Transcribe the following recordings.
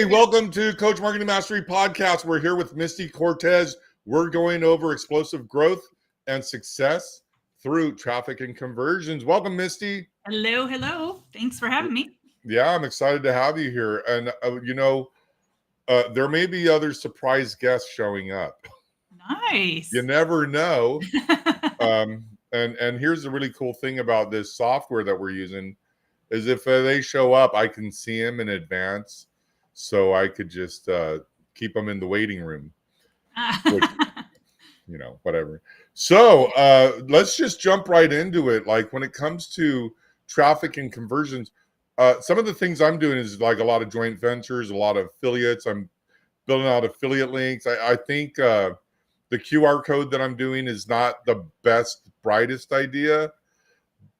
Hey, welcome to Coach Marketing Mastery Podcast. We're here with Misty Cortez. We're going over explosive growth and success through traffic and conversions. Welcome, Misty. Hello, hello. Thanks for having me. Yeah, I'm excited to have you here. And, there may be other surprise guests showing up. Nice. You never know. And here's the really cool thing about this software that we're using is if they show up, I can see them in advance. So I could just keep them in the waiting room, which, whatever. So let's just jump right into it. Like when it comes to traffic and conversions, some of the things I'm doing is like a lot of joint ventures, a lot of affiliates. I'm building out affiliate links. I think the QR code that I'm doing is not the best, brightest idea.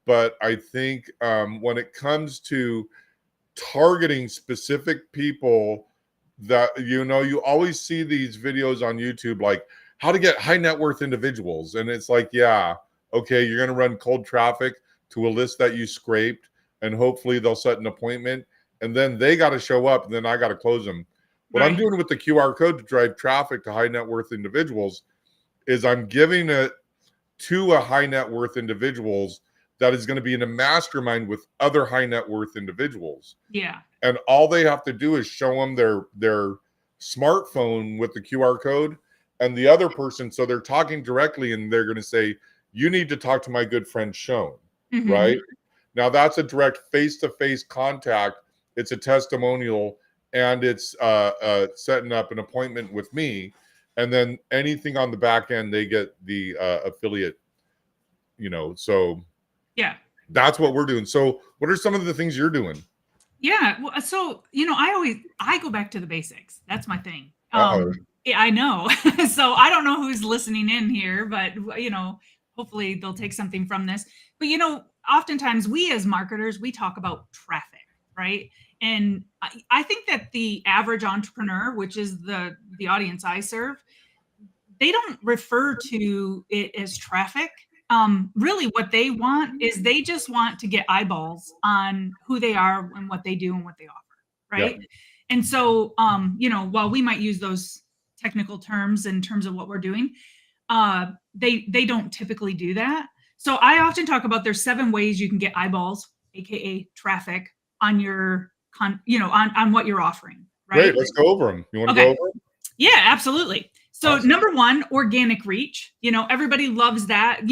But I think when it comes to targeting specific people that, you always see these videos on YouTube, like how to get high net worth individuals. And it's like, yeah, okay, you're going to run cold traffic to a list that you scraped and hopefully they'll set an appointment and then they got to show up and then I got to close them. What I'm doing with the QR code to drive traffic to high net worth individuals is I'm giving it to a high net worth individuals that is going to be in a mastermind with other high net worth individuals. Yeah. And all they have to do is show them their smartphone with the QR code and the other person. So they're talking directly and they're going to say, you need to talk to my good friend Sean, right? Now that's a direct face-to-face contact. It's a testimonial and it's setting up an appointment with me. And then anything on the back end, they get the affiliate, so yeah, that's what we're doing. So what are some of the things you're doing? Yeah. Well, so, I go back to the basics. That's my thing. Yeah, I know. So I don't know who's listening in here, but, hopefully they'll take something from this. But, oftentimes we as marketers, we talk about traffic, right? And I think that the average entrepreneur, which is the audience I serve, they don't refer to it as traffic. Really what they want is they just want to get eyeballs on who they are and what they do and what they offer, right? Yeah. And so, while we might use those technical terms in terms of what we're doing, they don't typically do that. So I often talk about there's 7 ways you can get eyeballs, aka traffic, on your on what you're offering, right? Great, let's go over them. You want to go over them? Yeah, absolutely. So Awesome. Number 1, organic reach. Everybody loves that.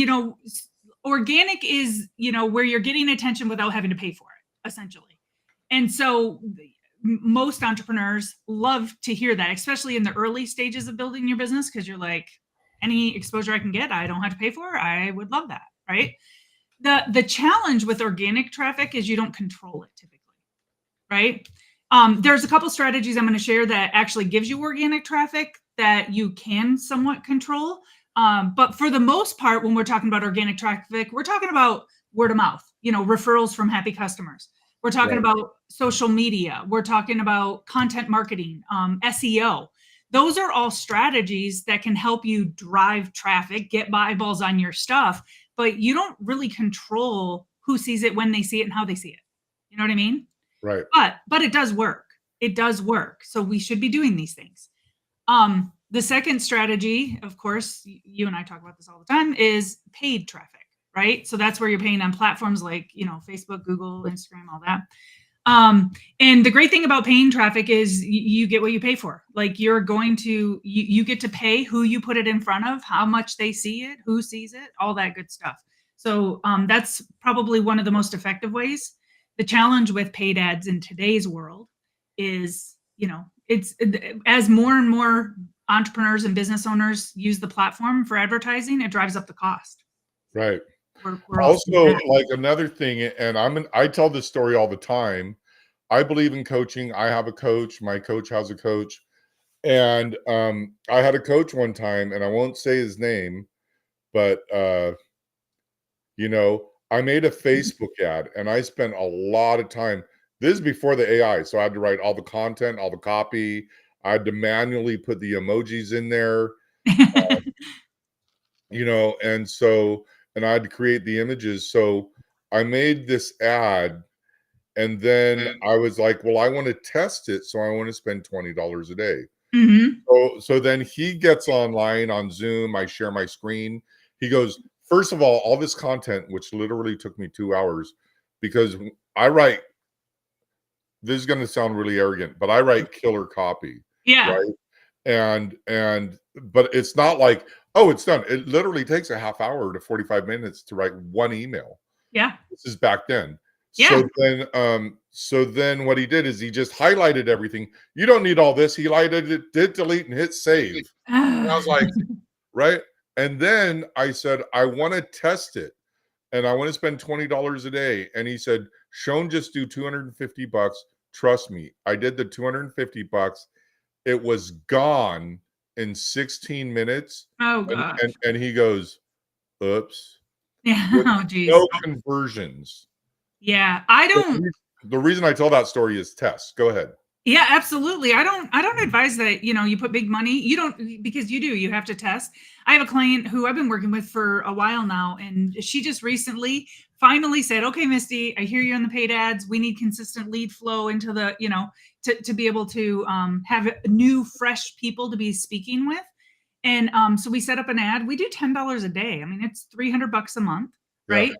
Organic is, where you're getting attention without having to pay for it, essentially. And so most entrepreneurs love to hear that, especially in the early stages of building your business, because you're like, any exposure I can get, I don't have to pay for. I would love that, right? The challenge with organic traffic is you don't control it typically, right? There's a couple strategies I'm going to share that actually gives you organic traffic that you can somewhat control. But for the most part, when we're talking about organic traffic, we're talking about word of mouth, referrals from happy customers. We're talking about social media. We're talking about content marketing, SEO. Those are all strategies that can help you drive traffic, get eyeballs on your stuff, but you don't really control who sees it, when they see it, and how they see it. You know what I mean? Right. But it does work. It does work. So we should be doing these things. The second strategy, of course, you and I talk about this all the time, is paid traffic, right? So that's where you're paying on platforms like, Facebook, Google, Instagram, all that. And the great thing about paying traffic is you get what you pay for. Like you're going to, you get to pay who you put it in front of, how much they see it, who sees it, all that good stuff. So that's probably one of the most effective ways. The challenge with paid ads in today's world is, it's as more and more entrepreneurs and business owners use the platform for advertising, it drives up the cost. Right. We're also, like another thing, and I tell this story all the time. I believe in coaching. I have a coach. My coach has a coach. And I had a coach one time, and I won't say his name, but I made a Facebook ad and I spent a lot of time. This is before the AI. So I had to write all the content, all the copy. I had to manually put the emojis in there, and I had to create the images. So I made this ad And then I was like, well, I want to test it. So I want to spend $20 a day. Mm-hmm. So then he gets online on Zoom. I share my screen. He goes, first of all this content, which literally took me 2 hours, because I write, this is going to sound really arrogant, but I write killer copy, Yeah. right? And but it's not like, oh, it's done. It literally takes a half hour to 45 minutes to write one email. Yeah. This is back then. Yeah. So then what he did is he just highlighted everything. You don't need all this. He highlighted it, did delete, and hit save. And I was like, right? And then I said, I want to test it and I want to spend $20 a day. And he said, Sean, just do $250. Trust me. I did the $250. It was gone in 16 minutes. Oh And, gosh. and he goes, oops, Yeah. with Oh geez. no conversions. Yeah. I don't. The reason I tell that story is test. Go ahead. Yeah, absolutely. I don't advise that, you put big money. You don't, because you have to test. I have a client who I've been working with for a while now, and she just recently finally said, "Okay, Misty, I hear you're in the paid ads. We need consistent lead flow into the, to be able to have new fresh people to be speaking with." And so we set up an ad. We do $10 a day. I mean, it's $300 a month, Yeah. right?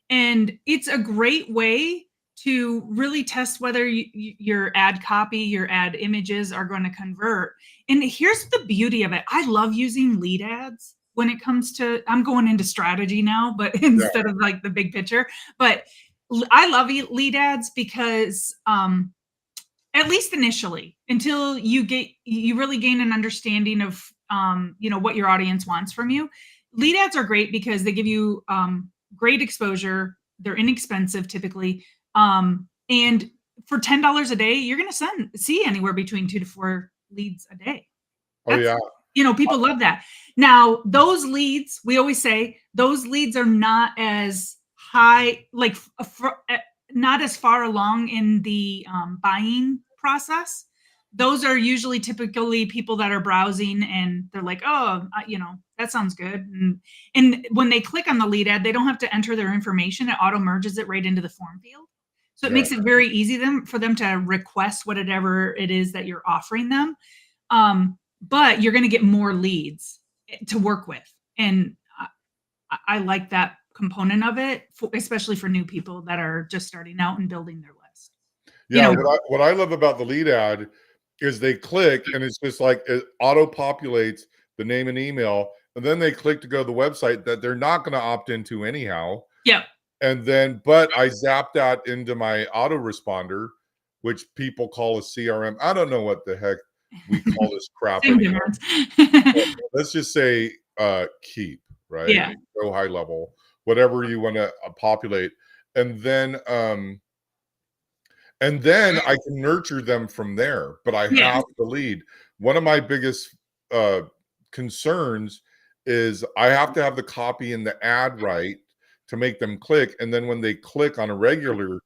And it's a great way to really test whether your ad copy, your ad images are going to convert. And here's the beauty of it. I love using lead ads when it comes to, I'm going into strategy now, but Yeah. instead of like the big picture, but I love lead ads because at least initially, until you really gain an understanding of what your audience wants from you. Lead ads are great because they give you great exposure. They're inexpensive typically, and for $10 a day, you're going to see anywhere between 2 to 4 leads a day. Oh That's, yeah. people love that. Now, those leads, we always say those leads are not as high, like not as far along in the buying process. Those are usually typically people that are browsing and they're like, oh, that sounds good. And when they click on the lead ad, they don't have to enter their information. It auto merges it right into the form field. So it Yeah. makes it very easy for them to request whatever it is that you're offering them. But you're going to get more leads to work with. And I like that component of it, especially for new people that are just starting out and building their list. Yeah. What I love about the lead ad is they click and it's just like it auto populates the name and email. And then they click to go to the website that they're not going to opt into anyhow. Yeah. And then, but I zap that into my autoresponder, which people call a CRM. I don't know what the heck we call this crap Same anymore. difference. Let's just say keep, right? Yeah. Go high level, whatever you want to populate. And then I can nurture them from there, but I Yeah. have to lead. One of my biggest concerns is I have to have the copy in the ad right to make them click. And then when they click on a regular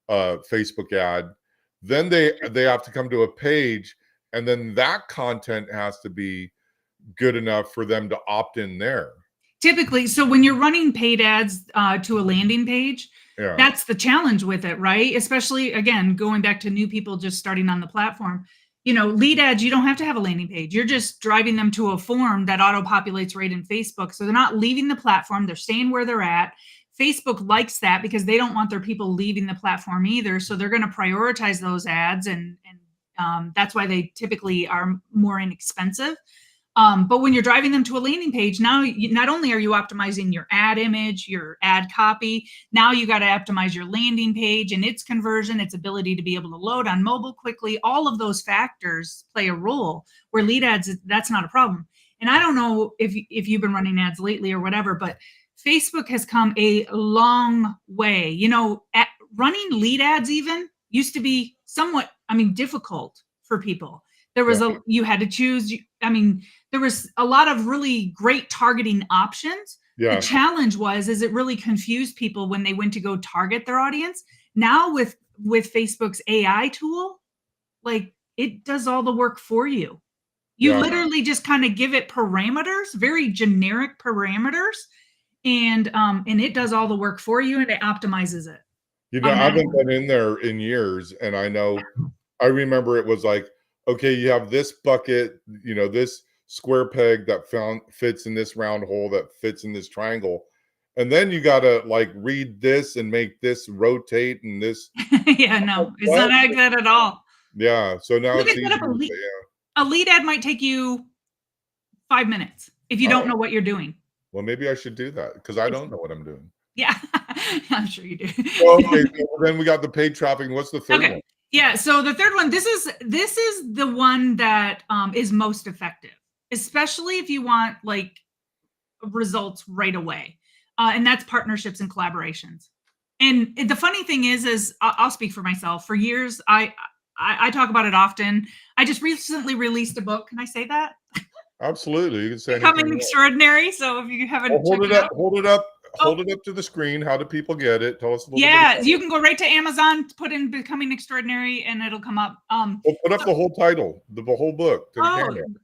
Facebook ad, then they have to come to a page, and then that content has to be good enough for them to opt in there. Typically, so when you're running paid ads to a landing page, Yeah. that's the challenge with it, right? Especially, again, going back to new people just starting on the platform. Lead ads, you don't have to have a landing page. You're just driving them to a form that auto populates right in Facebook. So they're not leaving the platform, they're staying where they're at. Facebook likes that because they don't want their people leaving the platform either. So they're going to prioritize those ads, and that's why they typically are more inexpensive. But when you're driving them to a landing page, now not only are you optimizing your ad image, your ad copy, now you got to optimize your landing page and its conversion, its ability to be able to load on mobile quickly. All of those factors play a role, where lead ads, that's not a problem. And I don't know if you've been running ads lately or whatever, but Facebook has come a long way. Running lead ads even used to be somewhat, difficult for people. There was you had to choose. There was a lot of really great targeting options. Yeah. The challenge is it really confused people when they went to go target their audience. Now with Facebook's AI tool, like, it does all the work for you. You literally just kind of give it parameters, very generic parameters, and it does all the work for you, and it optimizes it. I haven't Unmatched. been in there in years, and I remember it was like, okay, you have this bucket, this square peg that fits in this round hole that fits in this triangle, and then you got to like read this and make this rotate and this. Yeah, I'm like, no, it's not what? like that at all. Yeah. So now You it's can set easy up to say, yeah. a lead ad might take you 5 minutes if you don't Oh, know what you're doing. well, maybe I should do that because I It's don't know what I'm doing. Yeah, I'm sure you do. Well, okay, so then we got the paid traffic. What's the third Okay. one? Yeah. So the third one, this is the one that is most effective, especially if you want like results right away, and that's partnerships and collaborations. And the funny thing is I'll speak for myself. For years, I talk about it often. I just recently released a book. Can I say that? Absolutely. You can say anything Becoming you want. Extraordinary. So if you Well, haven't hold checked it it up, out, hold it up, oh hold it up to the screen. How do people get it? Tell us a little bit yeah, about you it. can go right to Amazon, put in Becoming Extraordinary, and it'll come up. Well, put up So, the whole title, the whole book to the oh, camera. can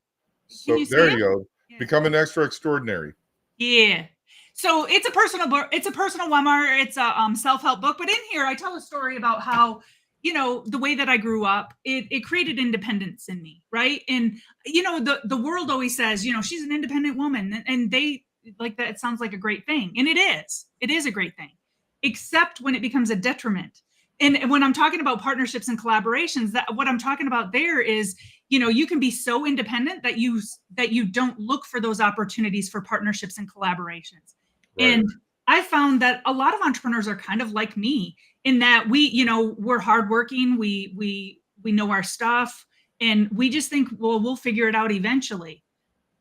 So you see there it? you go. Yeah. Become an extra extraordinary. Yeah. So it's a personal book. It's a personal memoir. It's a self-help book. But in here, I tell a story about how, the way that I grew up, it created independence in me, right? And the world always says, she's an independent woman, and they like that. It sounds like a great thing, and it is. It is a great thing, except when it becomes a detriment. And when I'm talking about partnerships and collaborations, that what I'm talking about there is you can be so independent that you don't look for those opportunities for partnerships and collaborations. Right. And I found that a lot of entrepreneurs are kind of like me in that we're hardworking, we know our stuff, and we just think, well, we'll figure it out eventually.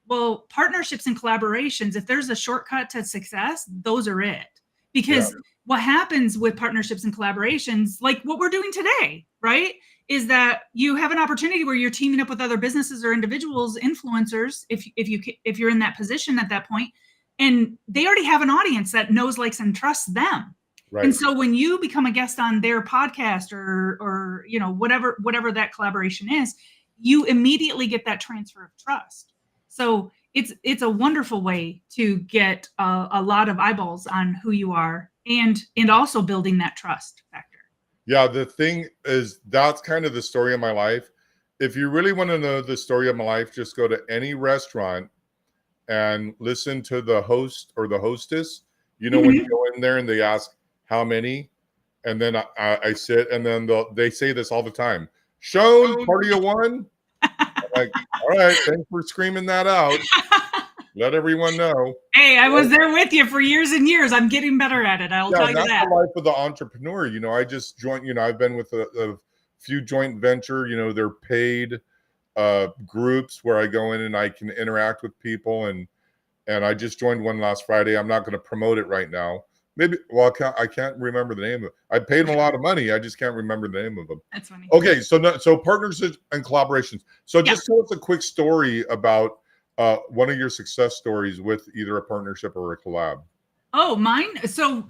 Well, partnerships and collaborations, if there's a shortcut to success, those are it. Yeah. Because what happens with partnerships and collaborations, like what we're doing today, right? Is that you have an opportunity where you're teaming up with other businesses or individuals, influencers, if you're in that position at that point, and they already have an audience that knows, likes, and trusts them. And Right. so when you become a guest on their podcast or whatever that collaboration is, you immediately get that transfer of trust. So it's a wonderful way to get a lot of eyeballs on who you are, and also building that trust factor. Yeah. The thing is, that's kind of the story of my life. If you really want to know the story of my life, just go to any restaurant and listen to the host or the hostess. When you Mhm. go in there and they ask how many, and then I sit, and then they say this all the time. Shown party of one. I'm like, all right, thanks for screaming that out. Let everyone know. Hey, I Well, was there with you for years and years. I'm getting better at it. I'll yeah, tell and you that's the that. life of the entrepreneur. I just joined. I've been with a few joint venture. They're paid groups where I go in and I can interact with people, and I just joined one last Friday. I'm not going to promote it right now. Maybe, well, I can't remember the name of it. I paid them a lot of money. I just can't remember the name of them. That's funny. Okay, so partnerships and collaborations. So Yeah. just tell us a quick story about one of your success stories with either a partnership or a collab. Oh, mine. So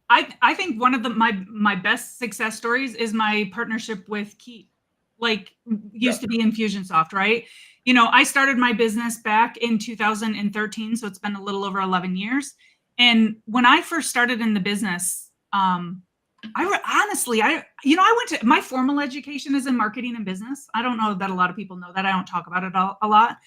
I think one of my best success stories is my partnership with Keep, like Yeah, used to be Infusionsoft, right? I started my business back in 2013, so it's been a little over 11 years. And when I first started in the business, honestly, I went to my formal education is in marketing and business. I don't know that a lot of people know that. I don't talk about it a lot.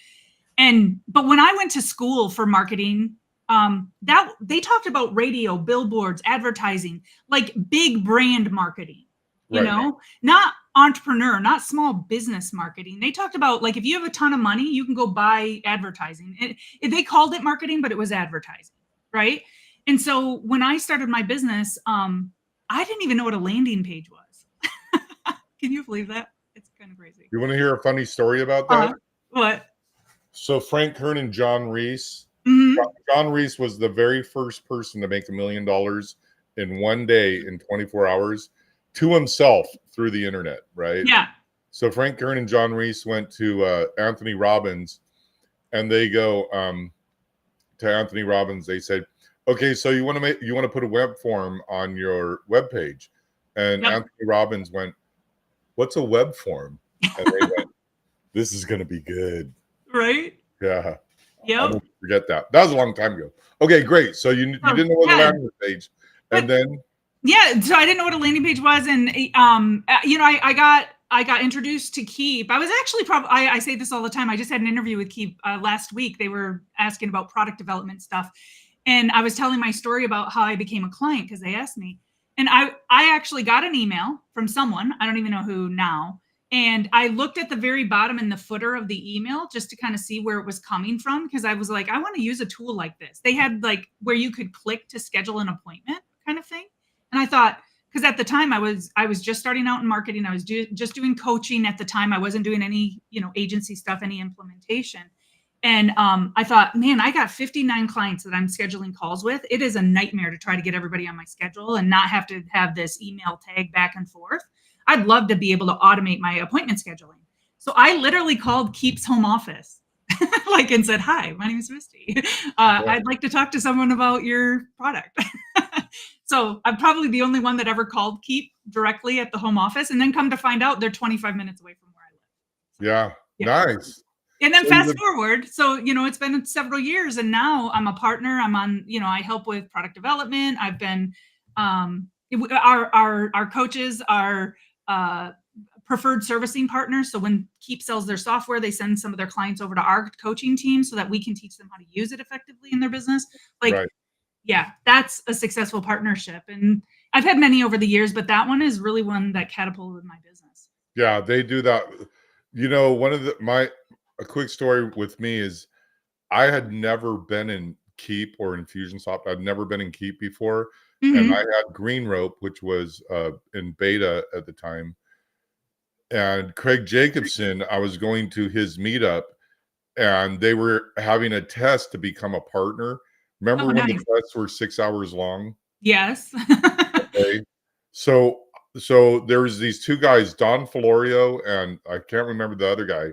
But when I went to school for marketing, that they talked about radio, billboards, advertising, like big brand marketing, right. not entrepreneur, not small business marketing. They talked about like if you have a ton of money, you can go buy advertising. They called it marketing, but it was advertising, right? And so when I started my business, I didn't even know what a landing page was. Can you believe that? It's kind of crazy. You want to hear a funny story about that? What? So Frank Kern and John Reese. Mm-hmm. John Reese was the very first person to make $1 million in one day in 24 hours to himself through the internet, right? Yeah. So Frank Kern and John Reese went to Anthony Robbins, and they go to Anthony Robbins. They said, "Okay, so you want to put a web form on your web page," and Yep. Anthony Robbins went, "What's a web form?" And they went, "This is going to be good." Right? Yeah, I Yep. won't forget that. That was a long time ago. Okay, great. So you So didn't know what a yeah, landing page, and but then Yeah, so I didn't know what a landing page was, and I got introduced to Keep. I was actually probably I say this all the time. I just had an interview with Keep last week. They were asking about product development stuff, and I was telling my story about how I became a client because they asked me, and I actually got an email from someone, I don't even know who now, and I looked at the very bottom in the footer of the email just to kind of see where it was coming from because I was like, I want to use a tool like this. They had like where you could click to schedule an appointment kind of thing. And I thought, because at the time I was just starting out in marketing, I was just doing coaching at the time. I wasn't doing any agency stuff, any implementation. And I thought, man, I got 59 clients that I'm scheduling calls with. It is a nightmare to try to get everybody on my schedule and not have to have this email tag back and forth. I'd love to be able to automate my appointment scheduling. So I literally called Keep's home office like and said, hi, my name is Misty. Yeah. I'd like to talk to someone about your product. So I'm probably the only one that ever called Keep directly at the home office, and then come to find out they're 25 minutes away from where I live. So, Yeah. yeah. Nice. And then So you fast forward, so it's been several years, and now I'm a partner. I'm on, I help with product development. I've been, our coaches are preferred servicing partners. So when Keep sells their software, they send some of their clients over to our coaching team so that we can teach them how to use it effectively in their business. Like, right. yeah, that's a successful partnership. And I've had many over the years, but that one is really one that catapulted my business. Yeah, they do that. One of a quick story with me is I had never been in Keep or Infusionsoft. I'd never been in Keep before, and I Mm-hmm. had Green Rope, which was in beta at the time. And Craig Jacobson, I was going to his meetup, and they were having a test to become a partner. Remember Oh, when the nice. tests were 6 hours long? Yes. Okay. So so there's these two guys, Don Florio, and I can't remember the other guy.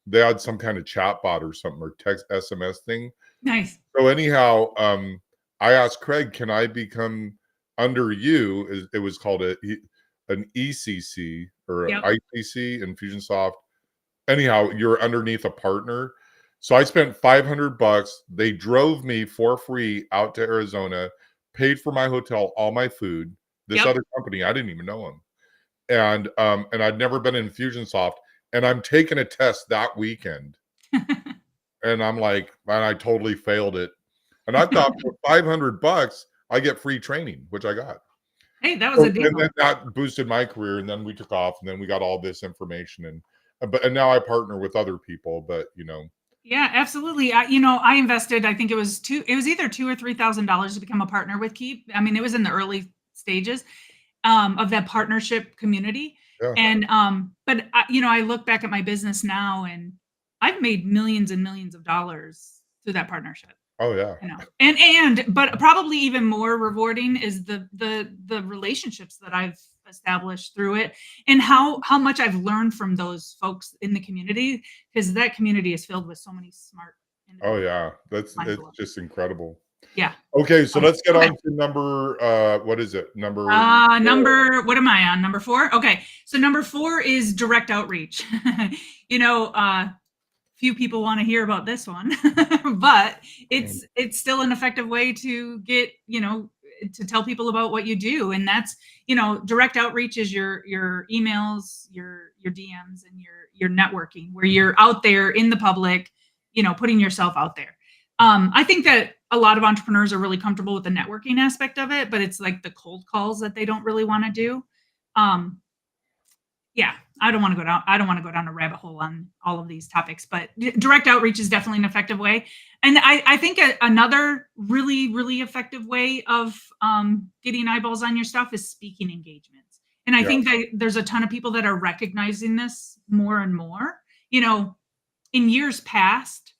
They had some kind of chat bot or something, or text SMS thing. Nice. So anyhow, I asked Craig, "Can I become under you?" It was called an ECC or Yep. ICC, Infusionsoft. Anyhow, you're underneath a partner. So I spent $500. They drove me for free out to Arizona, paid for my hotel, all my food. This Yep. other company, I didn't even know them, and I'd never been in Infusionsoft, and I'm taking a test that weekend. And I'm like, man, I totally failed it. And I thought for $500, I get free training, which I got. Hey, that was So, a and then deal. that boosted my career, and then we took off, and then we got all this information, and now I partner with other people. But Yeah, absolutely. I invested, I think it was either two or $3,000 to become a partner with Keep. I mean, it was in the early stages of that partnership community. yeah, And but I look back at my business now and I've made millions and millions of dollars through that partnership. oh yeah, And but probably even more rewarding is the relationships that I've established through it, and how much I've learned from those folks in the community, because that community is filled with so many smart oh individuals. yeah. It's Mind-blowing. just incredible. Yeah. Okay, so let's get Okay. on to number. What is it? Number 4. What am I on? Number four? Okay. So number four is direct outreach. you know, uh, Few people want to hear about this one, but Mm, it's still an effective way to get, to tell people about what you do. And that's, direct outreach is your emails, your DMs, and your networking, where you're out there in the public, putting yourself out there. I think that a lot of entrepreneurs are really comfortable with the networking aspect of it, but it's like the cold calls that they don't really want to do. Um, yeah, I don't want to go down a rabbit hole on all of these topics, but direct outreach is definitely an effective way. And I think another really, really effective way of getting eyeballs on your stuff is speaking engagements. And I yeah, think that there's a ton of people that are recognizing this more and more. In years past,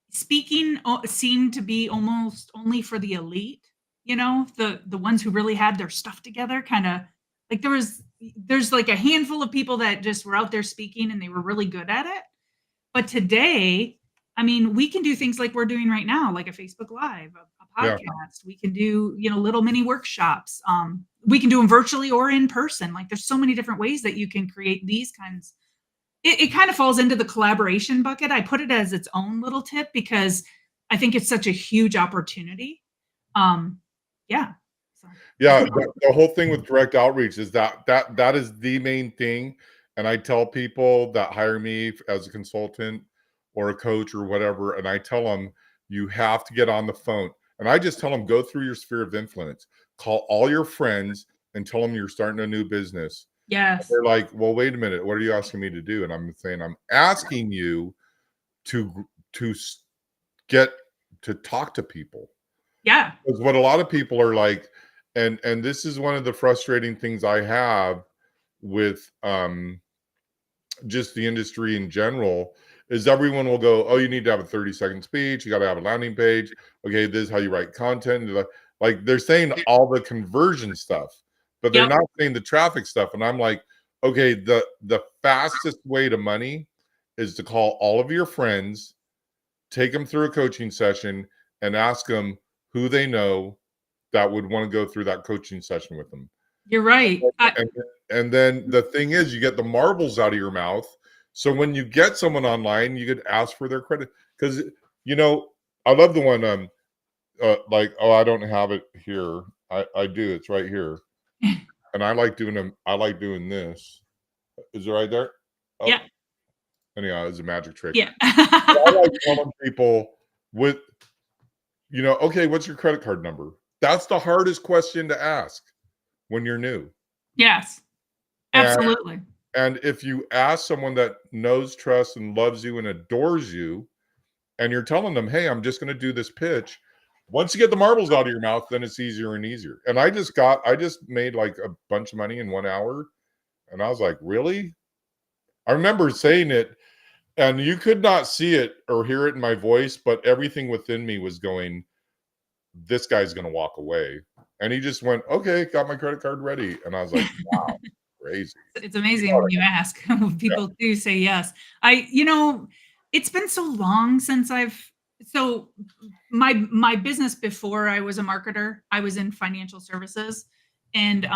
speaking seemed to be almost only for the elite, the ones who really had their stuff together, kind of like there's like a handful of people that just were out there speaking and they were really good at it. But today, I mean, we can do things like we're doing right now, like a Facebook Live, a yeah. podcast. We can do, little mini workshops. We can do them virtually or in person. Like there's so many different ways that you can create these kinds. It kind of falls into the collaboration bucket. I put it as its own little tip because I think it's such a huge opportunity. Um, yeah. So Yeah, the whole thing with direct outreach is that is the main thing, and I tell people that hire me as a consultant or a coach or whatever, and I tell them, "You have to get on the phone." And I just tell them, "Go through your sphere of influence. Call all your friends and tell them you're starting a new business." yes, They're like, "Well, wait a minute. What are you asking me to do?" And I'm saying, "I'm asking you to get to talk to people." yeah, Because what a lot of people are like, and this is one of the frustrating things I have with just the industry in general, is everyone will go, "Oh, you need to have a 30-second speech, you got to have a landing page. Okay, this is how you write content." Like they're saying all the conversion stuff, but they're yep, not saying the traffic stuff. And I'm like, okay, the fastest way to money is to call all of your friends, take them through a coaching session, and ask them who they know that would want to go through that coaching session with them. you're right. And and then the thing is, you get the marbles out of your mouth. So when you get someone online, you could ask for their credit because you know I love the one like, oh, I don't have it here. I do. It's right here, and I like doing them. I like doing this. Is it right there? Oh, Yeah, anyhow, it's a magic trick. yeah, But I like telling people with okay, what's your credit card number? That's the hardest question to ask when you're new. yes, And absolutely. and if you ask someone that knows, trusts, and loves you and adores you, and you're telling them, "Hey, I'm just gonna do this pitch," once you get the marbles out of your mouth, then it's easier and easier. And I just made, like, a bunch of money in 1 hour, and I was like, "Really?" I remember saying it, and you could not see it or hear it in my voice, but everything within me was going, "This guy's gonna walk away." And he just went, "Okay, got my credit card ready." And I was like, "Wow, crazy." It's amazing when you ask. Yeah, People do say yes. It's been so long since so my business before I was a marketer, I was in financial services, and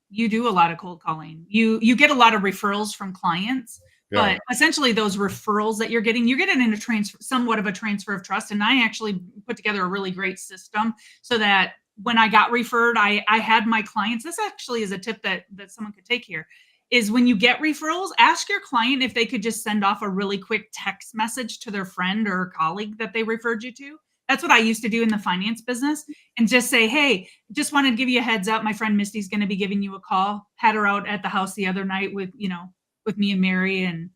you do a lot of cold calling. You get a lot of referrals from clients, yeah, but essentially those referrals that you're getting in a transfer, somewhat of a transfer of trust. And I actually put together a really great system so that when I got referred, I had my clients. This actually is a tip that someone could take here is when you get referrals, ask your client if they could just send off a really quick text message to their friend or colleague that they referred you to. That's what I used to do in the finance business and just say, "Hey, just wanted to give you a heads up. My friend Misty's going to be giving you a call. Had her out at the house the other night with me and Mary, and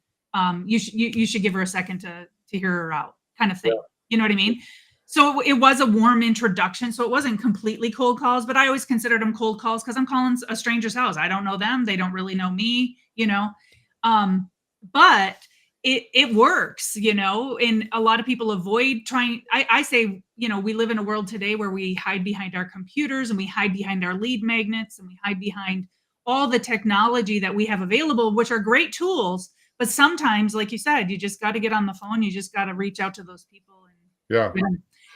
you should give her a second to hear her out," kind of thing. You know what I mean? So it was a warm introduction. So it wasn't completely cold calls, but I always considered them cold calls because I'm calling a stranger's house. I don't know them. They don't really know me. Um, but it works, and a lot of people avoid trying. I say, we live in a world today where we hide behind our computers and we hide behind our lead magnets and we hide behind all the technology that we have available, which are great tools. But sometimes, like you said, you just got to get on the phone. You just got to reach out to those people yeah.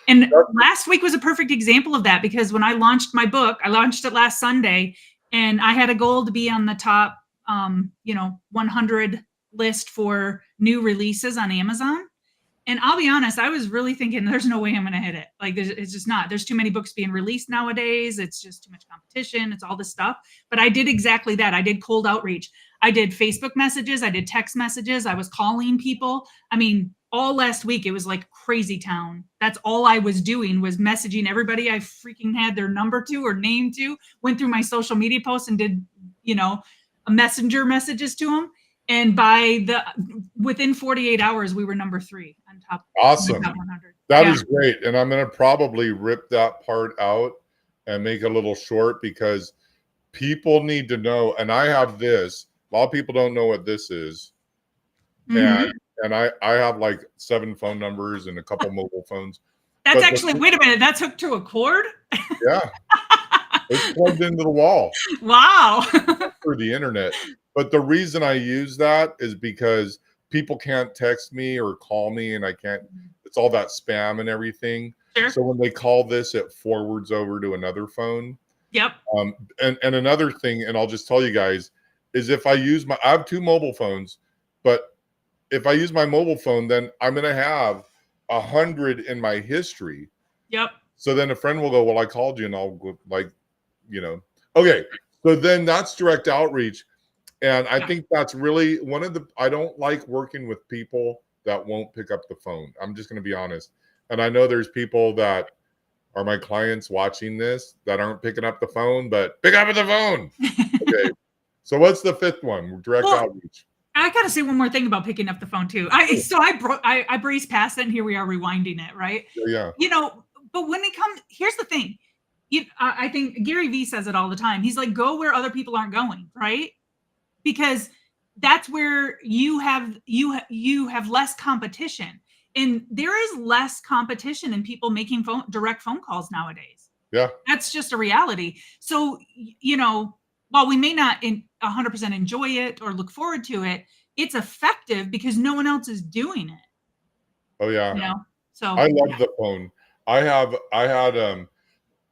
and last week was a perfect example of that because when I launched my book, I launched it last Sunday, and I had a goal to be on the top, 100 list for new releases on Amazon. And I'll be honest, I was really thinking there's no way I'm going to hit it. Like it's just not. There's too many books being released nowadays. It's just too much competition. It's all this stuff. But I did exactly that. I did cold outreach. I did Facebook messages. I did text messages. I was calling people. I mean, all last week it was like crazy town. That's all I was doing was messaging everybody I freaking had their number to or name to. Went through my social media posts and did, a messenger messages to them. And within 48 hours, we were number 3 on top Awesome. 100. That Yeah. is great. And I'm going to probably rip that part out and make it a little short because people need to know. And I have this. A lot of people don't know what this is. Mhm. And I have like 7 phone numbers and a couple mobile phones. That's But actually, wait a minute, that's hooked to a cord? yeah, it's plugged into the wall Wow. through the internet. But the reason I use that is because people can't text me or call me and I can't, it's all that spam and everything. Sure. So when they call this, it forwards over to another phone. Yep. And another thing, and I'll just tell you guys, is if I have 2 mobile phones, but if I use my mobile phone, then I'm going to have 100 in my history. Yep. So then a friend will go, well, I called you, and I'll go like, you know. Okay, so then that's direct outreach. And I Yeah. think that's really one of the, I don't like working with people that won't pick up the phone. I'm just going to be honest. And I know there's people that are my clients watching this that aren't picking up the phone, but pick up the phone. Okay. So what's the fifth one? Direct Well, outreach. I gotta say one more thing about picking up the phone too. I breezed past it, and here we are rewinding it, right? Yeah. You know, but when it comes, here's the thing. I think Gary Vee says it all the time. He's like, go where other people aren't going, right? Because that's where you have less competition, and there is less competition in people making direct phone calls nowadays. Yeah. That's just a reality. So, while we may not 100% enjoy it or look forward to it, it's effective because no one else is doing it. Oh yeah. You know, I so love yeah. the phone. I had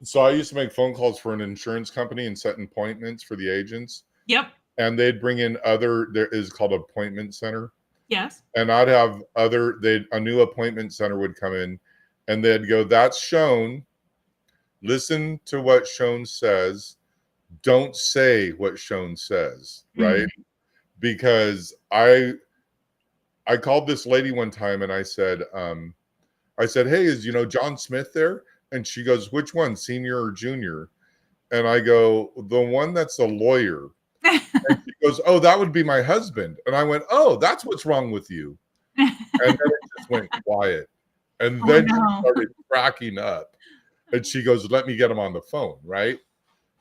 so I used to make phone calls for an insurance company and set appointments for the agents. Yep. And they'd bring in other, there is called appointment center. Yes. And I'd have a new appointment center would come in and they'd go, that's Shown. Listen to what Shown says. Don't say what Shown says, right? Mm. Because I called this lady one time and I said, hey, is John Smith there? And she goes, which one, senior or junior? And I go, the one that's a lawyer. And she goes, oh, that would be my husband. And I went, oh, that's what's wrong with you. And then it just went quiet. And Oh then she no. started cracking up. And she goes, let me get him on the phone, right?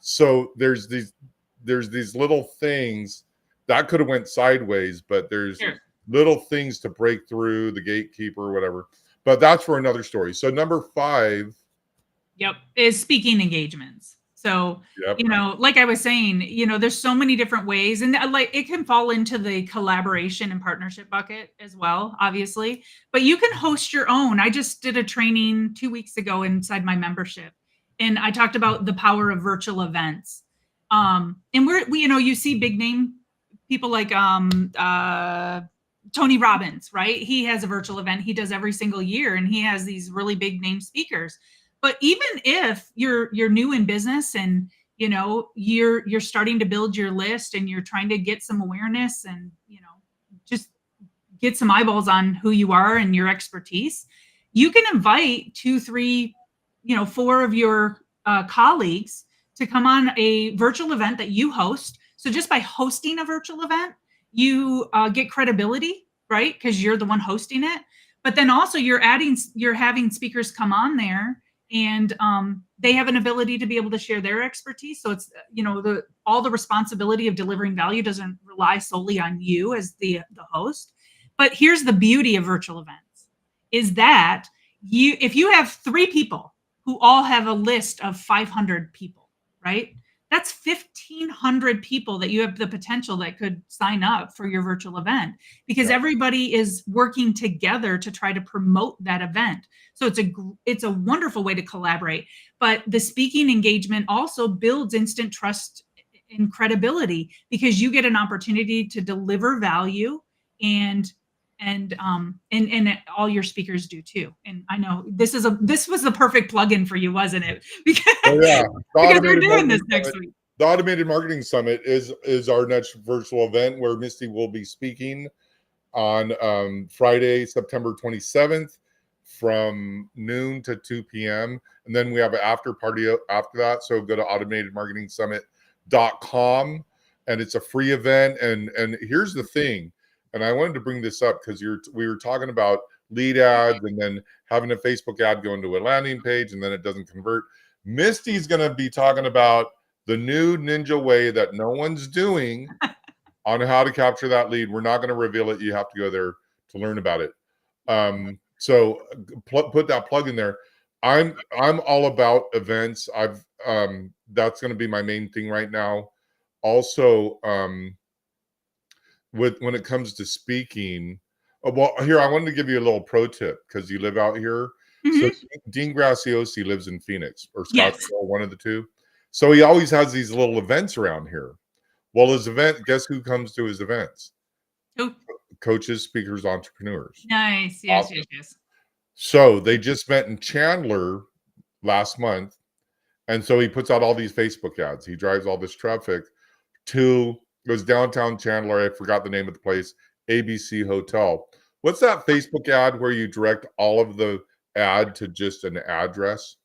So there's these little things that could have went sideways, but there's Sure. little things to break through the gatekeeper or whatever. But that's for another story. So number 5. Yep, is speaking engagements. So, Yep. like I was saying, there's so many different ways, and like it can fall into the collaboration and partnership bucket as well, obviously. But you can host your own. I just did a training 2 weeks ago inside my membership, and I talked about the power of virtual events. And you see big name people like Tony Robbins, right? He has a virtual event he does every single year, and he has these really big name speakers. But even if you're new in business and you're starting to build your list and you're trying to get some awareness and just get some eyeballs on who you are and your expertise, you can invite 2 3 4 of your colleagues to come on a virtual event that you host. So just by hosting a virtual event, you get credibility, right? Because you're the one hosting it. But then also you're having speakers come on there, and they have an ability to be able to share their expertise. So it's all the responsibility of delivering value doesn't rely solely on you as the host. But here's the beauty of virtual events is that if you have 3 people who all have a list of 500 people, right? That's 1,500 people that you have the potential that could sign up for your virtual event because Yep. everybody is working together to try to promote that event. So it's a wonderful way to collaborate. But the speaking engagement also builds instant trust and credibility because you get an opportunity to deliver value, and all your speakers do too. And I know this was the perfect plug-in for you, wasn't it? Because Oh yeah. The because we're automated doing this marketing next summit. week. The automated marketing summit is our next virtual event where Misty will be speaking on Friday, September 27th from noon to 2 p.m. And then we have an after party after that. So go to automatedmarketingsummit.com and it's a free event. And here's the thing, and I wanted to bring this up because we were talking about lead ads and then having a Facebook ad go into a landing page and then it doesn't convert. Misty's going to be talking about the new ninja way that no one's doing on how to capture that lead. We're not going to reveal it. You have to go there to learn about it. So put that plug in there. I'm all about events. That's going to be my main thing right now. Also, when it comes to speaking, well, here I wanted to give you a little pro tip because you live out here. So Mhm. Dean Graciosi lives in Phoenix or Yes. Scottsdale, one of the two. So he always has these little events around here. Well, his event, guess who comes to his events? Oh, Coaches, speakers, entrepreneurs. nice. Yes, Awesome. yes, yes. So they just met in Chandler last month, And so he puts out all these Facebook ads. He drives all this traffic to, it was downtown Chandler. I forgot the name of the place, ABC Hotel. What's that Facebook ad where you direct all of the ad to just an address?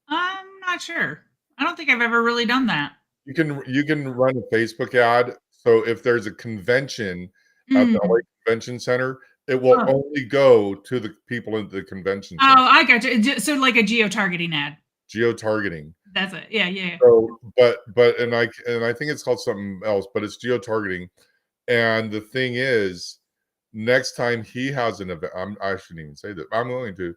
I'm not sure. I don't think I've ever really done that. You can run a Facebook ad. So if there's a convention at the LA Mm. Convention Center, it will Oh. only go to the people in the convention center. Oh, I got you. So like a geo-targeting ad. Geo-targeting. That's it. Yeah, yeah, yeah. So, but and I think it's called something else, but it's geo-targeting. And the thing is, next time he has an event, I shouldn't even say that. I'm going to.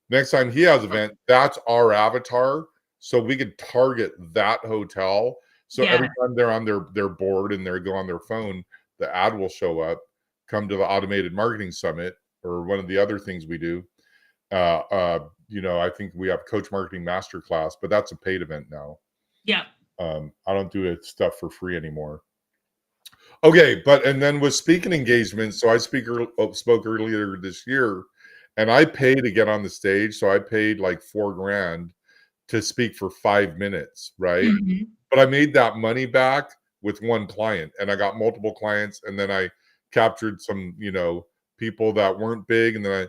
Next time he has an event, that's our avatar. So we could target that hotel. So Yeah. every time they're on their board and they go on their phone, the ad will show up. Come to the automated marketing summit or one of the other things we do. I think we have Coach Marketing Masterclass, but that's a paid event now. Yeah. I don't do it stuff for free anymore. Okay, and then with speaking engagements, so I spoke earlier this year, and I pay to get on the stage. So I paid like $4,000 to speak for 5 minutes, right? Mhm. But I made that money back with one client, and I got multiple clients, and then I captured some, people that weren't big, and then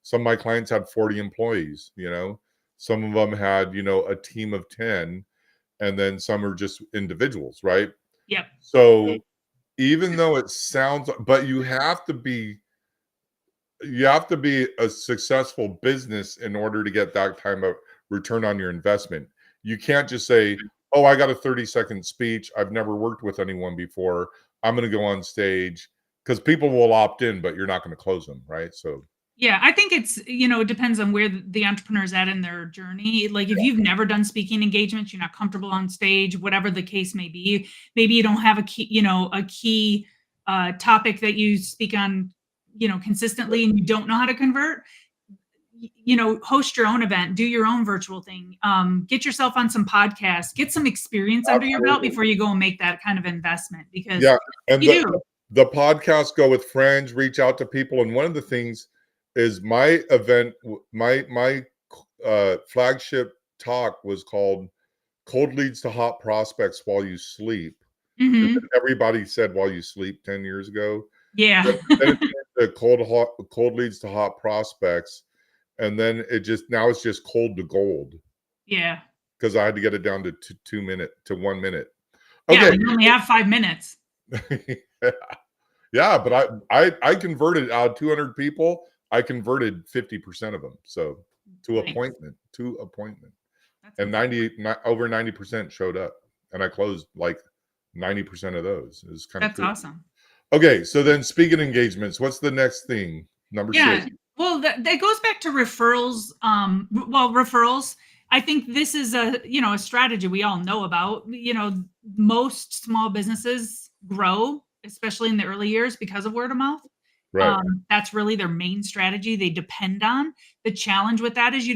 some of my clients had 40 employees, some of them had, a team of 10, and then some are just individuals, right? Yep. So even though it sounds, but you have to be a successful business in order to get that kind of return on your investment. You can't just say, oh, I got a 30-second speech, I've never worked with anyone before, I'm going to go on stage, because people will opt in, but you're not going to close them, right? So Yeah, I think it depends on where the entrepreneur's at in their journey. Like if you've never done speaking engagements, you're not comfortable on stage, whatever the case may be, maybe you don't have a key topic that you speak on, consistently and you don't know how to convert, host your own event, do your own virtual thing, get yourself on some podcasts, get some experience under your belt absolutely. before you go and make that kind of investment because Yeah, and you the do. the podcast, go with friends, reach out to people, and one of the things is my event, my flagship talk was called "Cold Leads to Hot Prospects While You Sleep." And Hmm. then everybody said "While You Sleep" 10 years ago. Yeah. Then it turned to "Cold Leads to Hot Prospects," and then now it's just "Cold to Gold" Yeah. because I had to get it down to 2 minute to 1 minute. Yeah, Okay. when you only have 5 minutes. Yeah, but I converted out of 200 people, I converted 50% of them. So to Nice. appointment, That's and incredible. over 90% showed up, and I closed like 90% of those. It was kind of That's cool. awesome. Okay, so then speaking engagements, what's the next thing? Number Yeah. 6. Well, that goes back to referrals. Referrals. I think this is a strategy we all know about. Most small businesses grow, especially in the early years, because of word of mouth. Right. That's really their main strategy. They depend on. The challenge with that is you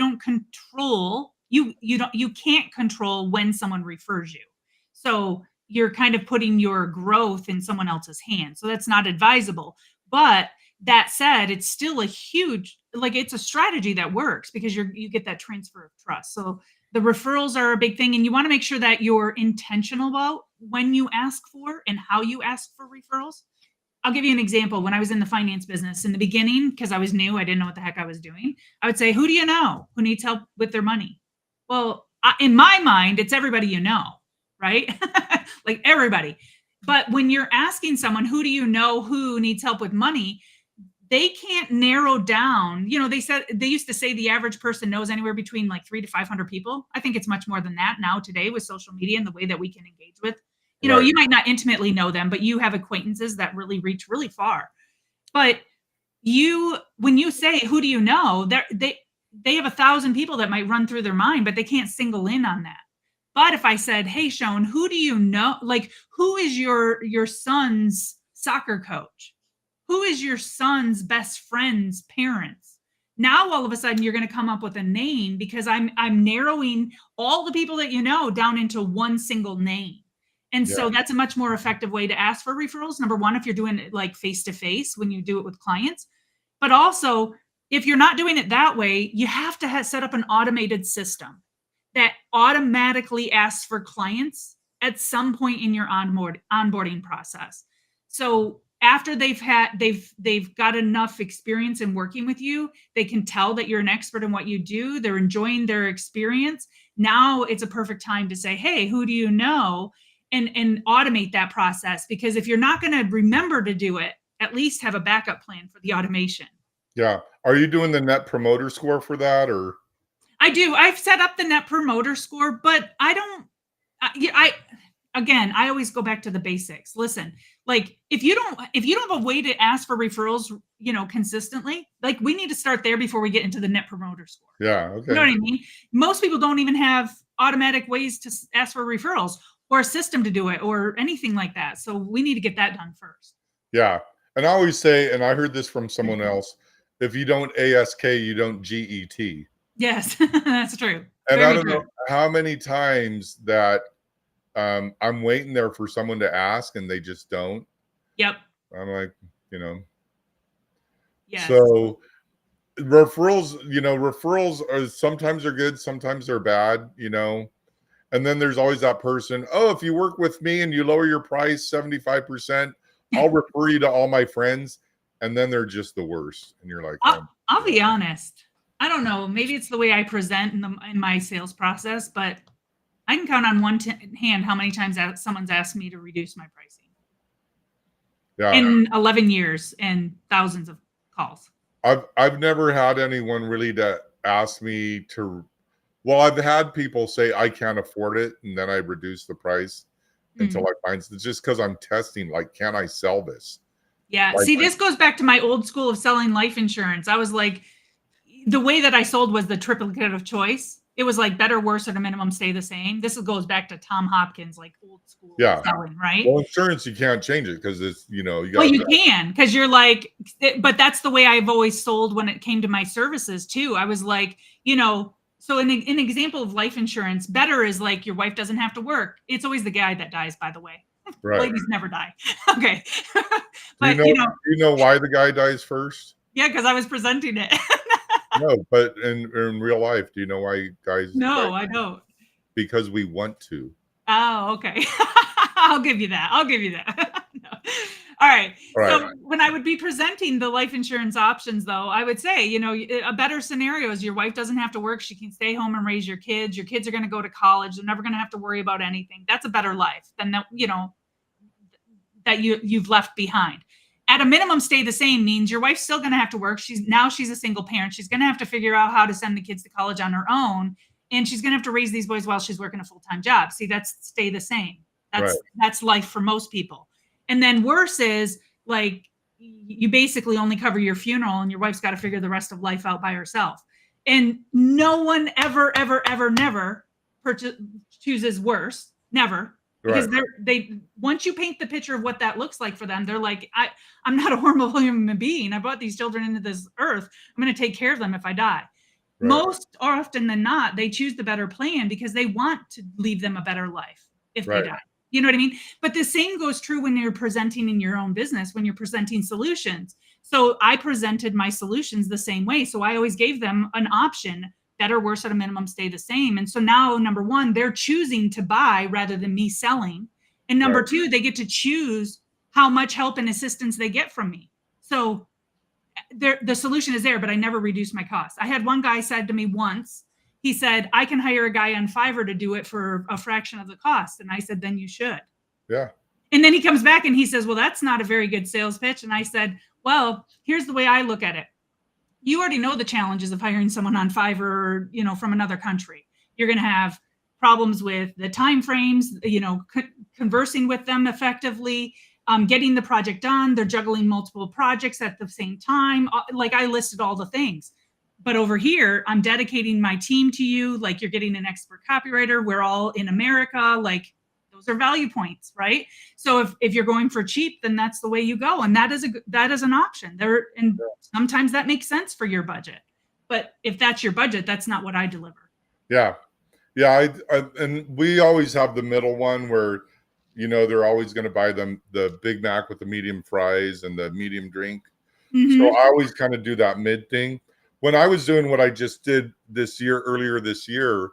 can't control when someone refers you. So you're kind of putting your growth in someone else's hands. So that's not advisable. But that said, it's still it's a strategy that works because you get that transfer of trust. So the referrals are a big thing, and you want to make sure that you're intentional about when you ask for and how you ask for referrals. I'll give you an example. When I was in the finance business in the beginning, because I was new, I didn't know what the heck I was doing. I would say, "Who do you know who needs help with their money?" Well, in my mind, it's everybody you know, right? Like everybody. But when you're asking someone, "Who do you know who needs help with money?" they can't narrow down. They used to say the average person knows anywhere between like 3 to 500 people. I think it's much more than that now today with social media and the way that we can engage with. Right. You might not intimately know them, but you have acquaintances that really reach really far. But when you say, "Who do you know?" they have 1,000 people that might run through their mind, but they can't single in on that. But if I said, "Hey, Sean, who do you know? Like, who is your son's soccer coach? Who is your son's best friend's parents?" Now all of a sudden you're going to come up with a name because I'm narrowing all the people that you know down into one single name. And Yeah. so that's a much more effective way to ask for referrals. Number one, if you're doing it like face to face when you do it with clients, but also if you're not doing it that way, you have to set up an automated system. that automatically asks for clients at some point in your onboarding process. So after they've got enough experience in working with you, they can tell that you're an expert in what you do. They're enjoying their experience. Now it's a perfect time to say, hey, who do you know? And automate that process, because if you're not going to remember to do it, at least have a backup plan for the automation. Yeah. Are you doing the net promoter score for that, or? I do. I've set up the net promoter score, but I don't. I again, I always go back to the basics. Listen, like if you don't have a way to ask for referrals, consistently, like we need to start there before we get into the net promoter score. Yeah. You know Okay. what I mean? Most people don't even have automatic ways to ask for referrals or a system to do it or anything like that. So we need to get that done first. Yeah. And I always say, and I heard this from someone else, if you don't ASK, you don't GET. Yes, that's true. And I Very don't know true. how many times that I'm waiting there for someone to ask and they just don't. Yep. I'm like, you know, Yes. so referrals are sometimes they're good, sometimes they're bad, and then there's always that person, oh, if you work with me and you lower your price 75%, I'll refer you to all my friends. And then they're just the worst. And you're like, I'll, oh, I'll yeah. be honest. I don't know. Maybe it's the way I present in my sales process, but I can count on one hand how many times someone's asked me to reduce my pricing Yeah. in 11 years and thousands of calls. I've never had anyone really to ask me to. Well, I've had people say I can't afford it, and then I reduce the price until I find it's just because I'm testing. Like, can I sell this? Yeah. Like, See, this goes back to my old school of selling life insurance. I was like, the way that I sold was the triplicate of choice. It was like better, worse, at a minimum, stay the same. This goes back to Tom Hopkins, like old school yeah. selling, right? Well, insurance you can't change it because it's you Well, got. you can, because you're like, but that's the way I've always sold when it came to my services too. I was like, so an example of life insurance, better is like your wife doesn't have to work. It's always the guy that dies, by the way. Right. Ladies never die. Okay. Do you But, know? Do you know why the guy dies first? yeah, because I was presenting it. No, but in real life, do you know why guys die? No, I don't. Because we want to. Oh, okay. I'll give you that. I'll give you that. No. All right. All right. So when I would be presenting the life insurance options, though, I would say, a better scenario is your wife doesn't have to work. She can stay home and raise your kids. Your kids are going to go to college. They're never going to have to worry about anything. That's a better life than that, that you've left behind. At a minimum, stay the same means your wife's still going to have to work. She's a single parent. She's going to have to figure out how to send the kids to college on her own, and she's going to have to raise these boys while she's working a full-time job. See, that's stay the same. Right. That's life for most people. And then worse is like you basically only cover your funeral, and your wife's got to figure the rest of life out by herself. And no one ever, ever, ever, never chooses worse. Never, because Right. they once you paint the picture of what that looks like for them, they're like, I'm not a horrible human being. I brought these children into this earth. I'm going to take care of them if I die. Right. Most often than not, they choose the better plan because they want to leave them a better life if they Right. die. You know what I mean? But the same goes true when you're presenting in your own business, when you're presenting solutions. So I presented my solutions the same way. So I always gave them an option, better, worse, at a minimum, stay the same. And so now, number one, they're choosing to buy rather than me selling. And number Right. two, they get to choose how much help and assistance they get from me. So the solution is there, but I never reduce my costs. I had one guy said to me once, he said, I can hire a guy on Fiverr to do it for a fraction of the cost. And I said, then you should. Yeah. And then he comes back and he says, well, that's not a very good sales pitch. And I said, well, here's the way I look at it. You already know the challenges of hiring someone on Fiverr, from another country. You're going to have problems with the time frames, conversing with them effectively, getting the project done. They're juggling multiple projects at the same time. Like I listed all the things. But over here, I'm dedicating my team to you. Like you're getting an expert copywriter. We're all in America. Like those are value points, right? So if you're going for cheap, then that's the way you go, and that is an option there. And sometimes that makes sense for your budget, but if that's your budget, that's not what I deliver. Yeah. Yeah. And we always have the middle one where, they're always going to buy them the Big Mac with the medium fries and the medium drink. So I always kind of do that mid thing. When I was doing what I just did earlier this year,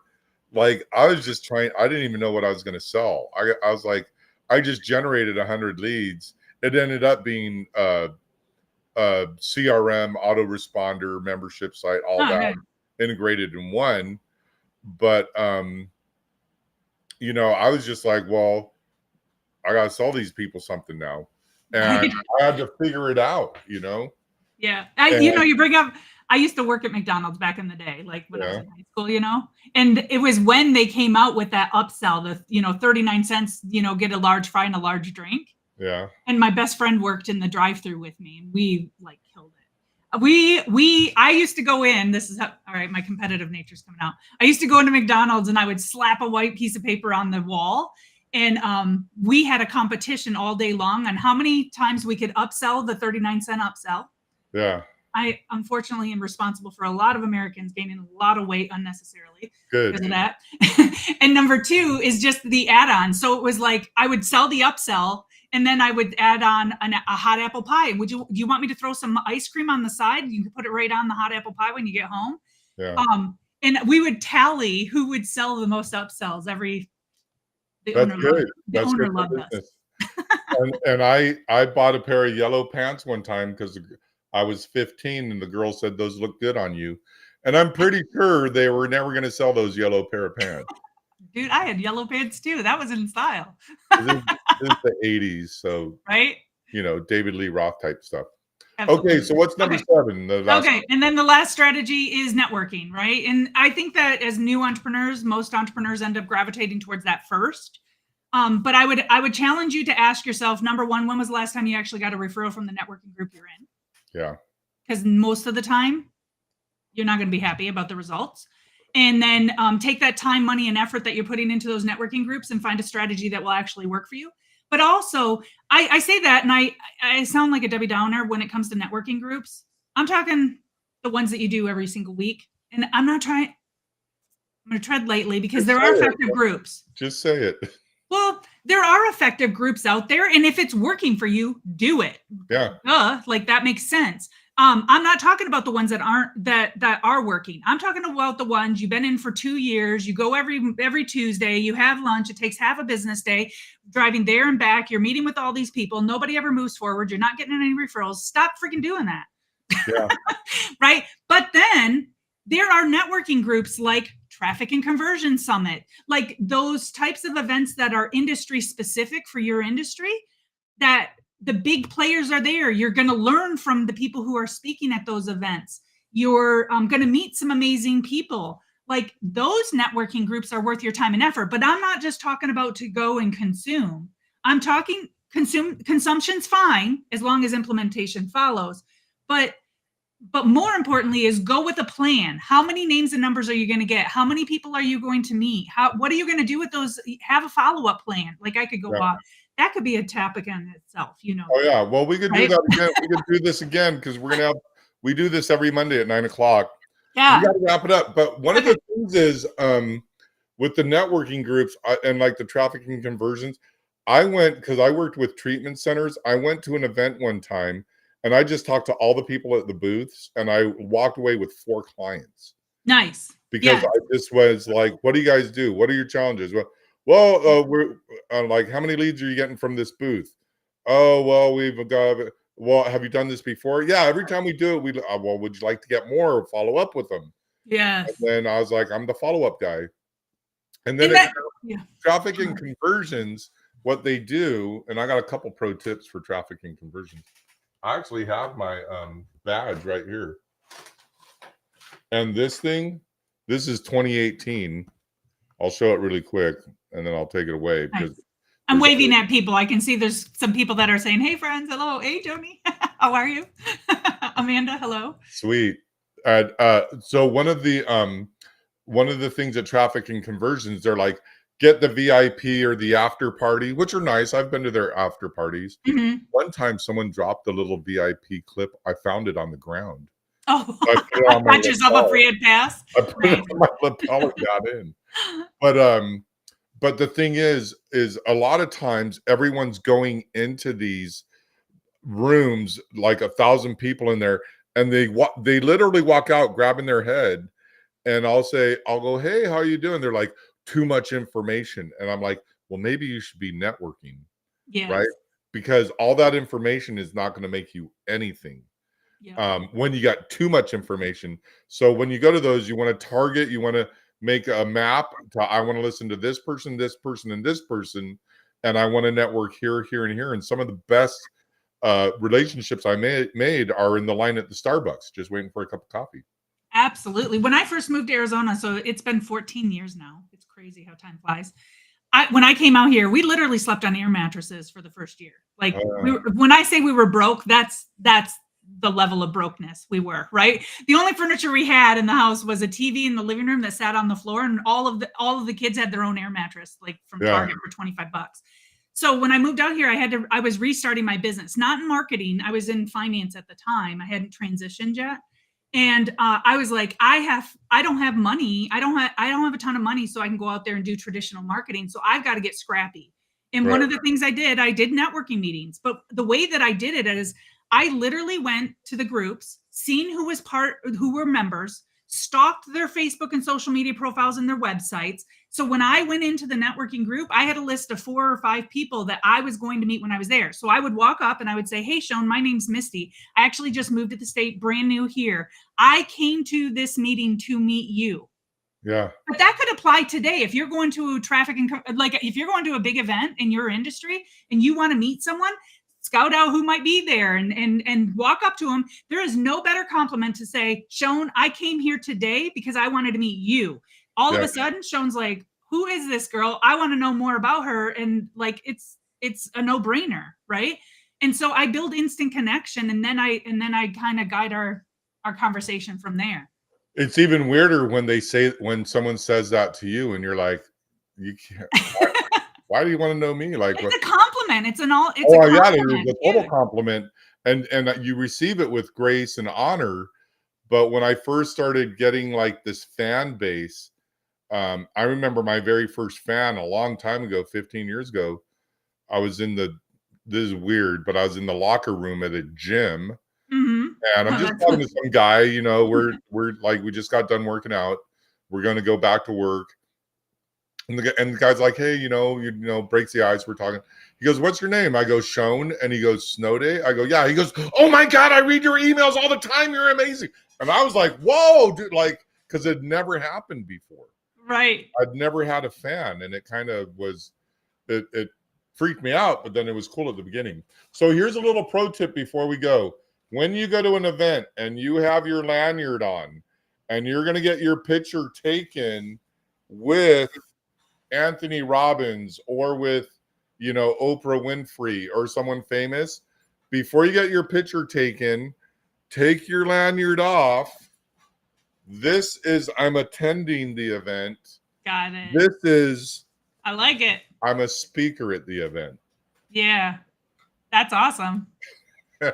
like I was just trying. I didn't even know what I was going to sell. I was like, I just generated 100 leads. It ended up being CRM, autoresponder, membership site, all Oh, that no. integrated in one. But I was just like, well, I gotta sell these people something now. And Right. I had to figure it out. Yeah. And You bring up, I used to work at McDonald's back in the day, like when I was yeah, in high school. And it was when they came out with that upsell, the 39 cents, get a large fry and a large drink. yeah, And my best friend worked in the drive-through with me, and we like killed it. I used to go in. This is how, all right. My competitive nature's coming out. I used to go into McDonald's and I would slap a white piece of paper on the wall, and we had a competition all day long on how many times we could upsell the 39-cent upsell. yeah. I unfortunately am responsible for a lot of Americans gaining a lot of weight unnecessarily Good. because of that. And number two is just the add-on. So it was like I would sell the upsell, and then I would add on a hot apple pie. Do you want me to throw some ice cream on the side? You can put it right on the hot apple pie when you get home. Yeah. And we would tally who would sell the most upsells every. The That's owner loved good. the That's owner good for loved us. business. And I bought a pair of yellow pants one time because I was 15 and the girl said those look good on you. And I'm pretty sure they were never going to sell those yellow pair of pants. Dude, I had yellow pants too. That was in style. This is the 80s, so Right? David Lee Roth type stuff. Okay, Absolutely. so what's number Okay. 7? The last. Okay. And then the last strategy is networking, right? And I think that as new entrepreneurs, most entrepreneurs end up gravitating towards that first. But I would challenge you to ask yourself, number one, when was the last time you actually got a referral from the networking group you're in? Yeah. Because most of the time, you're not going to be happy about the results. And then take that time, money, and effort that you're putting into those networking groups and find a strategy that will actually work for you. But also, I say that, and I sound like a Debbie Downer when it comes to networking groups. I'm talking the ones that you do every single week. And I'm not trying, I'm going to tread lightly because Just there say are it. effective groups. Just say it. Well, there are effective groups out there, and if it's working for you, do it. Yeah. Like that makes sense. I'm not talking about the ones that aren't that are working. I'm talking about the ones you've been in for 2 years. You go every Tuesday. You have lunch. It takes half a business day driving there and back. You're meeting with all these people. Nobody ever moves forward. You're not getting any referrals. Stop freaking doing that. Yeah. Right? But then there are networking groups like Traffic and Conversion Summit, like those types of events that are industry specific for your industry, that the big players are there. You're going to learn from the people who are speaking at those events. You're going to meet some amazing people. Like those networking groups are worth your time and effort. But I'm not just talking about to go and consume. I'm talking consumption's fine as long as implementation follows. But more importantly is go with a plan. How many names and numbers are you going to get? How many people are you going to meet? What are you going to do with those? Have a follow-up plan. Like I could go Yeah. off. That could be a topic in itself, Oh yeah. Well, we could do right? that again. We could do this again because we do this every Monday at 9:00. We Yeah. got to wrap it up. But one of Okay. the things is with the networking groups and like the trafficking conversions, I went because I worked with treatment centers. I went to an event one time and I just talked to all the people at the booths and I walked away with 4 clients Nice. because Yeah. I just was like, "What do you guys do? What are your challenges?" Well, we're like, "How many leads are you getting from this booth?" Oh, well, we've got. Well, have you done this before? Yeah, every time we do it, well, would you like to get more or follow up with them? Yes. And then I was like, I'm the follow up guy. And then And at that, yeah. traffic and conversions, what they do, and I got a couple pro tips for traffic and conversions. I actually have my badge right here. And this is 2018. I'll show it really quick and then I'll take it away because Nice. I'm waving at people. I can see there's some people that are saying, "Hey, friends, hello. Hey, Joni, how are you?" Amanda, hello. sweet. And so one of the things at traffic and conversions, they're like, get the VIP or the after party, which are nice. I've been to their after parties. Mm-hmm. One time someone dropped a little VIP clip. I found it on the ground. Oh, I put it on my got yourself a lapel. free pass. I put it Nice. on my lapel and got in. But the thing is a lot of times everyone's going into these rooms like 1,000 people in there, and they literally walk out grabbing their head, and I'll go, hey, how are you doing? They're like, too much information. And I'm like, well, maybe you should be networking, right? Yes. Because all that information is not going to make you anything Yep. when you got too much information. So when you go to those, you want to target, you want to make a map to, I want to listen to this person, and this person, and I want to network here, here, and here. And some of the best relationships I made are in the line at the Starbucks, just waiting for a cup of coffee. Absolutely. When I first moved to Arizona, so it's been 14 years now. It's crazy how time flies. When I came out here, we literally slept on air mattresses for the first year. Like when I say we were broke, that's the level of brokenness we were, right? The only furniture we had in the house was a TV in the living room that sat on the floor, and all of the kids had their own air mattress, like from Target for $25. So when I moved out here, I was restarting my business, not in marketing. I was in finance at the time. I hadn't transitioned yet. And I was like, I don't have money. I don't have a ton of money, so I can go out there and do traditional marketing. So I've got to get scrappy. And one of the things I did networking meetings. But the way that I did it is I literally went to the groups, seen who were members, stalked their Facebook and social media profiles and their websites. So when I went into the networking group, I had a list of 4 or 5 people that I was going to meet when I was there. So I would walk up and I would say, hey, Sean, my name's Misty. I actually just moved to the state, brand new here. I came to this meeting to meet you. Yeah. But that could apply today. If you're going to traffic and like if you're going to a big event in your industry and you want to meet someone, scout out who might be there and walk up to them. There is no better compliment to say, Sean, I came here today because I wanted to meet you. All of a sudden, Sean's like, who is this girl? I want to know more about her. And like it's a no-brainer, right? And so I build instant connection, and then I kind of guide our conversation from there. It's even weirder when someone says that to you, and you're like, you can't. Why do you want to know me? Like, it's a compliment. It's a it is compliment. a total compliment, and you receive it with grace and honor. But when I first started getting like this fan base, I remember my very first fan a long time ago, 15 years ago. I was this is weird, but I was in the locker room at a gym, and I'm just talking to some guy. We're like, we just got done working out. We're going to go back to work. And the guy's like, hey, breaks the ice. We're talking. He goes, what's your name? I go, Sean. And he goes, Snow Day. I go, yeah. He goes, oh my God, I read your emails all the time. You're amazing. And I was like, whoa, dude, like, because it never happened before. Right. I'd never had a fan. And it kind of was, it freaked me out, but then it was cool at the beginning. So here's a little pro tip before we go. When you go to an event and you have your lanyard on and you're going to get your picture taken with Anthony Robbins or with, Oprah Winfrey or someone famous, before you get your picture taken, take your lanyard off. This is, I'm attending the event. Got it. This is, I like it. I'm a speaker at the event. Yeah. That's awesome. All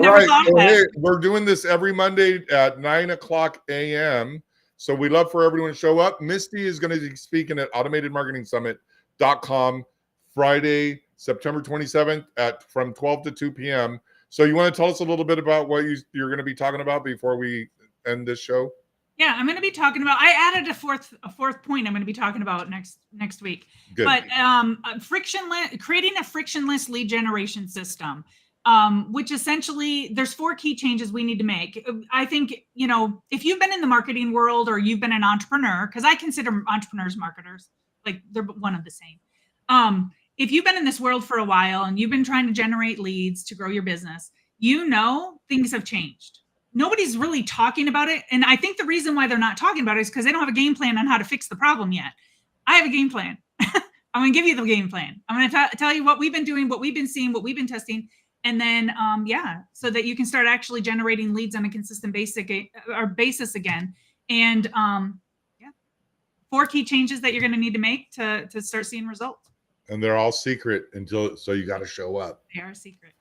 right. So, hey, we're doing this every Monday at 9:00 a.m. So we love for everyone to show up. Misty is going to be speaking at automatedmarketingsummit.com Friday, September 27th from 12 to 2 p.m. So you want to tell us a little bit about what you're going to be talking about before we end this show? Yeah, I'm going to be talking about. I added a fourth point. I'm going to be talking about next week. Good. But creating a frictionless lead generation system, which essentially there's 4 key changes we need to make. I think if you've been in the marketing world or you've been an entrepreneur, because I consider entrepreneurs marketers, like they're one of the same. If you've been in this world for a while and you've been trying to generate leads to grow your business, things have changed. Nobody's really talking about it. And I think the reason why they're not talking about it is because they don't have a game plan on how to fix the problem yet. I have a game plan. I'm going to give you the game plan. I'm going to tell you what we've been doing, what we've been seeing, what we've been testing. And then, so that you can start actually generating leads on a consistent basis again. And 4 key changes that you're going to need to make to start seeing results. And they're all secret so you got to show up. They are secret.